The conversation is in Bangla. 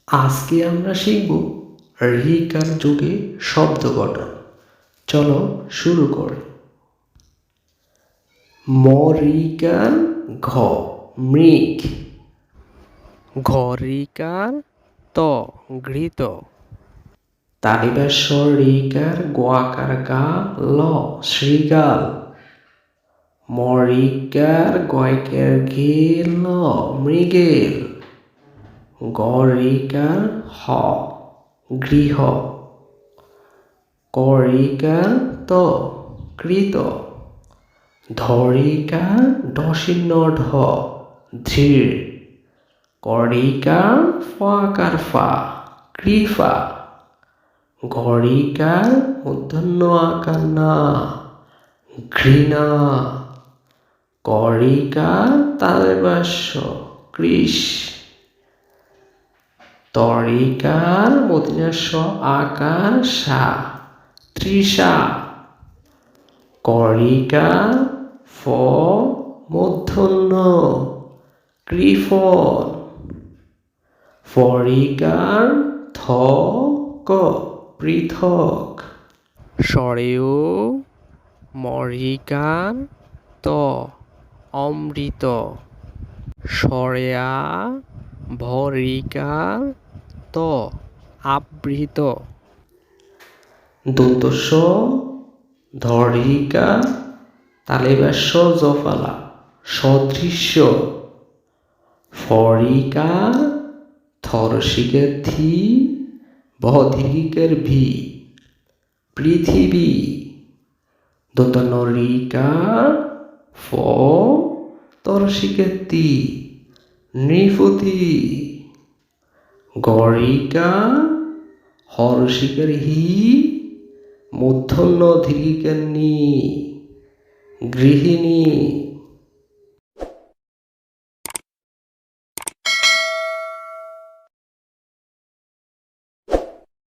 আজকে আমরা শিখব ঋকার যুগে শব্দ গঠন। চলো শুরু করি। মরিকার ঘ মৃগ, ঘরিকার ত ঘৃত, তালিবাস্বর রিকার গোয়াকার গা ল শৃগাল, মরিকার গয়কের ঘে ল মৃগেল, গরিকার হ গৃহ, করিকার ত কৃত, ধরিকার ঢসিন্ন ঢ ধীর, করিকার ফাকার ফা কৃফা, ঘরিকার মূর্ধন্য আকার না ঘৃণা, করিকার তালবাস্য কৃষ, তরিকার মূর্ধন্য আকার সা তৃষা, করিকার ফ মূর্ধন্য কৃফল, ফরিকার থ ক পৃথক, স্বরেও মরিকার ত অমৃত, স্বরেয়া ভরিকার ত আবৃত, দন্তস্ব ধরিকা তালিবাস্য জফালা সদৃশ্য, ফরিকা থরসিকের থি বধিকের ভি পৃথিবী, দন্তনরিকার ফ তরসিকের তি নৃপতি, গরিকা হরসিকের হি মূর্ধন্য ধীরিকের নি গৃহিণী।